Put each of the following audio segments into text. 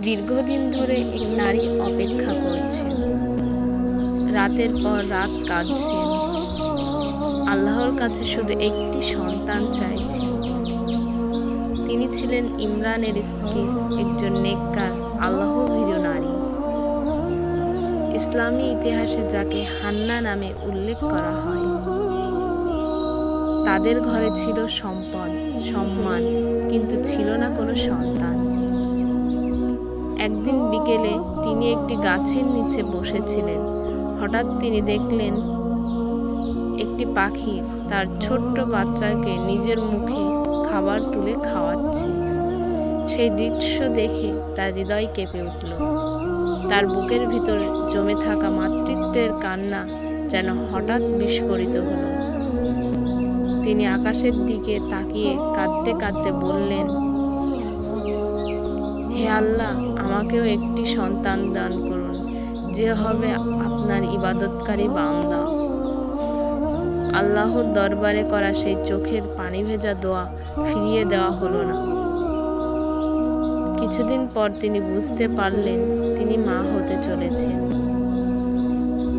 দীর্ঘদিন ধরে এক নারী অপেক্ষা করছেন। রাতের পর রাত কাঁদছেন, আল্লাহর কাছে শুধু একটি সন্তান চাইছেন। তিনি ছিলেন ইমরানের স্ত্রী, একজন নেককার আল্লাহভীরু নারী। ইসলামী ইতিহাসে যাকে হান্না নামে উল্লেখ করা হয়। তাদের ঘরে ছিল সম্পদ, সম্মান, কিন্তু ছিল না কোনো সন্তান। একদিন বিকেলে তিনি একটি গাছের নিচে বসেছিলেন। হঠাৎ তিনি দেখলেন একটি পাখি তার ছোট্ট বাচ্চাকে নিজের মুখে খাবার তুলে খাওয়াচ্ছে। সেই দৃশ্য দেখে তার হৃদয় কেঁপে উঠল। তার বুকের ভিতর জমে থাকা মাতৃত্বের কান্না যেন হঠাৎ বিস্ফোরিত হলো। তিনি আকাশের দিকে তাকিয়ে কাঁদতে কাঁদতে বললেন, হে আল্লাহ, আমাকেও একটি সন্তান দান করুন, যে হবে আপনার ইবাদতকারী বান্দা। আল্লাহর দরবারে করা সেই চোখের পানি ভেজা দোয়া ফিরিয়ে দেওয়া হলো না। কিছুদিন পর তিনি বুঝতে পারলেন তিনি মা হতে চলেছেন।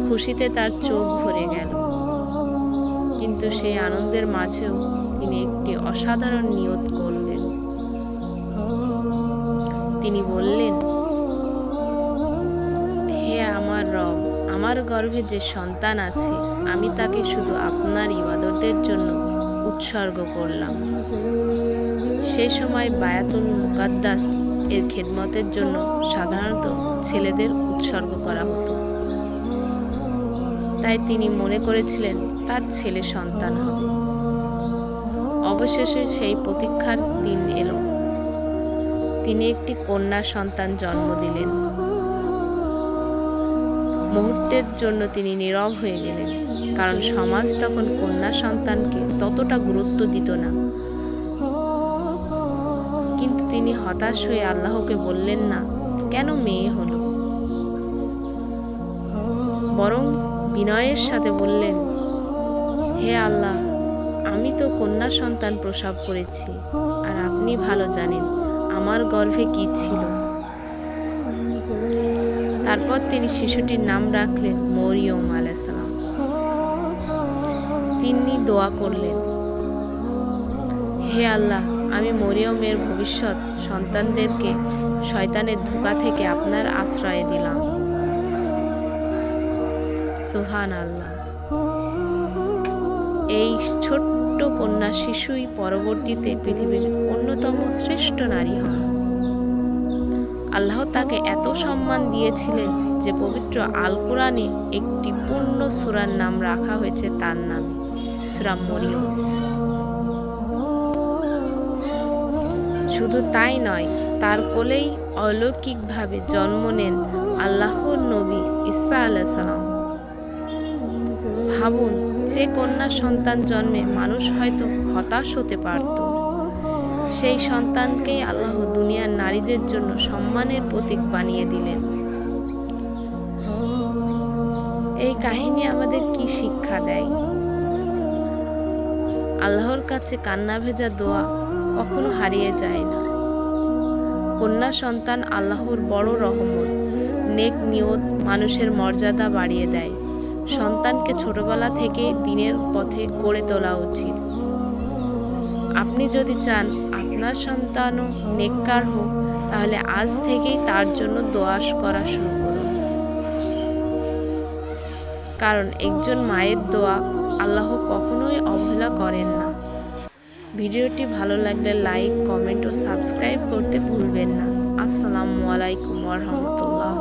খুশিতে তার চোখ ভরে গেল, কিন্তু সেই আনন্দের মাঝেও তিনি একটি অসাধারণ নিয়ত করলেন। তিনি বললেন, হে আমার রব, আমার গর্ভে যে সন্তান আছে, আমি তাকে শুধু আপনার ইবাদতের জন্য উৎসর্গ করলাম। সেই সময় বায়াতুল মুকাদ্দাস এর খেদমতের জন্য সাধারণত ছেলেদের উৎসর্গ করা হতো। তাই তিনি মনে করেছিলেন তার ছেলে সন্তান হবে। অবশেষে সেই প্রতীক্ষার দিন এলো। তিনি একটি কন্যা সন্তান জন্ম দিলেন। মুহূর্তের জন্য তিনি নীরব হয়ে গেলেন, কারণ সমাজ তখন কন্যা সন্তানকে ততটা গুরুত্ব দিত না। কিন্তু তিনি হতাশ হয়ে আল্লাহকে বললেন না, কেন মেয়ে হলো? বরং বিনয়ের সাথে বললেন, হে আল্লাহ, আমি তো কন্যা সন্তান প্রসব করেছি, আর আপনি ভালো জানেন আমার গর্ভে কি ছিল। তারপর তিনি শিশুটির নাম রাখলেন মরিয়ম আলাইহিস সালাম। তিনি দোয়া করলেন, হে আল্লাহ, আমি মরিয়মের ভবিষ্যৎ সন্তানদেরকে শয়তানের ধোঁকা থেকে আপনার আশ্রয়ে দিলাম। সুবহানাল্লাহ। এই ছোট্ট কন্যা শিশুই পরবর্তীতে পৃথিবীর অন্যতম শ্রেষ্ঠ নারী হন। আল্লাহ তাকে এত সম্মান দিয়েছিলেন যে পবিত্র আল কোরআনে একটি পূর্ণ সূরার নাম রাখা হয়েছে তার নামে, সূরা মরিয়ম। শুধু তাই নয়, তার কোলেই অলৌকিকভাবে জন্ম নেন আল্লাহর নবী ঈসা আলাইহিস সালাম। ভাবুন, যে কন্যা সন্তান জন্মে মানুষ হয়তো হতাশ হতে পারত, সেই সন্তানকেই আল্লাহ দুনিয়ার নারীদের জন্য সম্মানের প্রতীক বানিয়ে দিলেন। এই কাহিনী আমাদের কি শিক্ষা দেয়? আল্লাহর কাছে কান্না ভেজা দোয়া কখনো হারিয়ে যায় না। কন্যা সন্তান আল্লাহর বড় রহমত। নেক নিয়ত মানুষের মর্যাদা বাড়িয়ে দেয়। সন্তানকে ছোটবেলা থেকে দিনের পথে গড়ে তোলা উচিত। আপনি যদি চান আপনার সন্তানও নেককার হোক, তাহলে আজ থেকেই তার জন্য দোয়া করা শুরু করুন। কারণ একজন মায়ের দোয়া আল্লাহ কখনোই অবহেলা করেন না। ভিডিওটি ভালো লাগলে লাইক, কমেন্ট ও সাবস্ক্রাইব করতে ভুলবেন না। আসসালামু আলাইকুম ওয়া রাহমাতুল্লাহ।